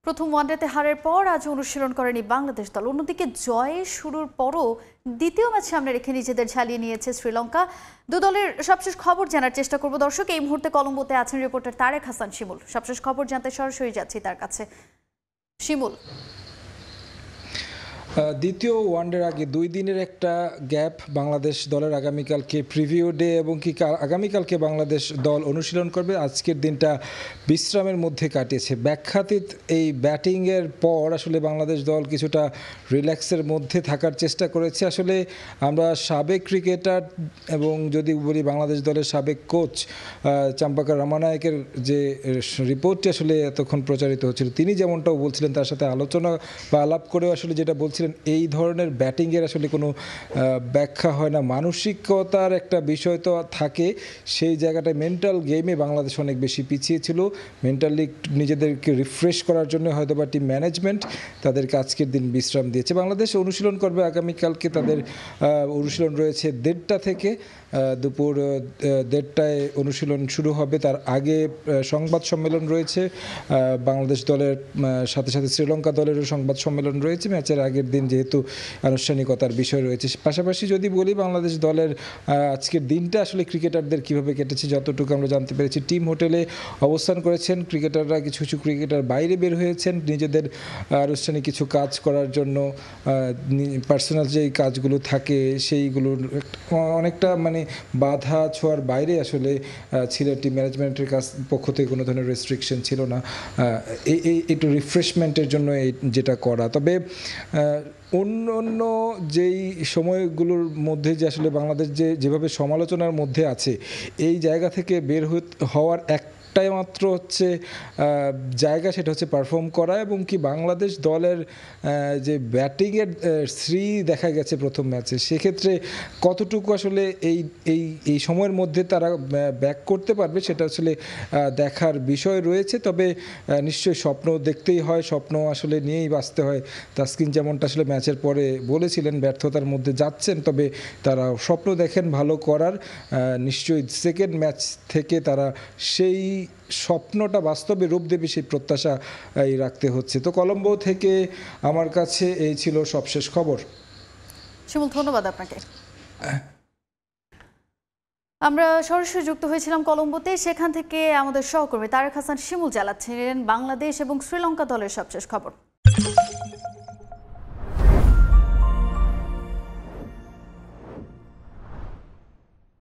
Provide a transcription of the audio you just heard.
প্রথম ওয়ানডেতে হারের পর আজ অনুশীলন করেনি বাংলাদেশ দল। অন্যদিকে জয়ে শুরুর পরও দ্বিতীয় ম্যাচে সামনে রেখে নিজেদের ঝালিয়ে নিয়েছে শ্রীলঙ্কা। দু দলের সবশেষ খবর জানার চেষ্টা করব দর্শক। এই মুহূর্তে কলম্বোতে আছেন রিপোর্টার তারেক হাসান শিমুল। সবশেষ খবর জানতে সরাসরি যাচ্ছি তার কাছে। শিমুল, দ্বিতীয় ওয়ানডের আগে 2 দিনের একটা গ্যাপ বাংলাদেশ দলের আগামীকালকে প্রিভিউ ডে এবং কি আগামীকালকে বাংলাদেশ দল অনুশীলন করবে। আজকের দিনটা বিশ্রামের মধ্যে কাটিয়েছে। ব্যাখ্যাতীত এই ব্যাটিংয়ের পর আসলে বাংলাদেশ দল কিছুটা রিল্যাক্সের মধ্যে থাকার চেষ্টা করেছে। আসলে আমরা সাবেক ক্রিকেটার এবং যদি বলি বাংলাদেশ দলের সাবেক কোচ চাম্পাকা রামানায়কের যে রিপোর্টটি আসলে এতক্ষণ প্রচারিত হচ্ছিল, তিনি যেমনটাও বলছিলেন, তার সাথে আলোচনা বা আলাপ করেও আসলে যেটা বলছিলেন, এই ধরনের ব্যাটিংয়ের আসলে কোনো ব্যাখ্যা হয় না, মানসিকতার একটা বিষয় তো থাকে। সেই জায়গাটায় মেন্টাল গেমে বাংলাদেশ অনেক বেশি পিছিয়ে ছিল। মেন্টালি নিজেদেরকে রিফ্রেশ করার জন্য হয়তো বা টিম ম্যানেজমেন্ট তাদেরকে আজকের দিন বিশ্রাম দিয়েছে। বাংলাদেশ অনুশীলন করবে আগামীকালকে। তাদের অনুশীলন রয়েছে 1:30টা থেকে দুপুর 1:30টায় অনুশীলন শুরু হবে। তার আগে সংবাদ সম্মেলন রয়েছে বাংলাদেশ দলের সাথে সাথে শ্রীলঙ্কা দলেরও সংবাদ সম্মেলন রয়েছে ম্যাচের আগের দিন, যেহেতু আনুষ্ঠানিকতার বিষয় রয়েছে। পাশাপাশি যদি বলি বাংলাদেশ দলের আজকের দিনটা আসলে ক্রিকেটারদের কিভাবে কেটেছে, যতটুকু আমরা জানতে পেরেছি, টিম হোটেলে অবস্থান করেছেন ক্রিকেটাররা। কিছু কিছু ক্রিকেটার বাইরে বের হয়েছেন নিজেদের আনুষ্ঠানিক কিছু কাজ করার জন্য। পার্সোনাল যেই কাজগুলো থাকে সেইগুলোর অনেকটা বাধা ছোঁয়ার বাইরে আসলে ছিল। টিম ম্যানেজমেন্টের পক্ষ থেকে কোনো ধরনের রেস্ট্রিকশন ছিল না, এই একটু রিফ্রেশমেন্টের জন্য যেটা করা। তবে অন্য যেই সময়গুলোর মধ্যে যে আসলে বাংলাদেশ যেভাবে সমালোচনার মধ্যে আছে, এই জায়গা থেকে বের হওয়ার একটাই মাত্র হচ্ছে জায়গা, সেটা হচ্ছে পারফর্ম করা। এবং কি বাংলাদেশ দলের যে ব্যাটিংয়ের শ্রী দেখা গেছে প্রথম ম্যাচে, সেক্ষেত্রে কতটুকু আসলে এই সময়ের মধ্যে তারা ব্যাক করতে পারবে সেটা আসলে দেখার বিষয় রয়েছে। তবে নিশ্চয়ই স্বপ্ন দেখতেই হয়, স্বপ্ন আসলে নিয়েই বাঁচতে হয়। তাসকিন যেমনটা আসলে ম্যাচের পরে বলেছিলেন, ব্যর্থতার মধ্যে যাচ্ছেন, তবে তারা স্বপ্ন দেখেন ভালো করার। নিশ্চয়ই সেকেন্ড ম্যাচ থেকে তারা সেই স্বপ্নটা বাস্তবে রূপ দেবে, সেই প্রত্যাশা রাখতে হচ্ছে। তো কলম্বো থেকে আমার কাছে এই ছিল সবশেষ খবর। শিমুল, ধন্যবাদ আপনাকে। আমরা সরাসরি যুক্ত হয়েছিলাম কলম্বোতে। সেখান থেকে আমাদের সহকর্মী তারেক হাসান শিমুল জানাচ্ছিলেন বাংলাদেশ এবং শ্রীলঙ্কা দলের সবশেষ খবর।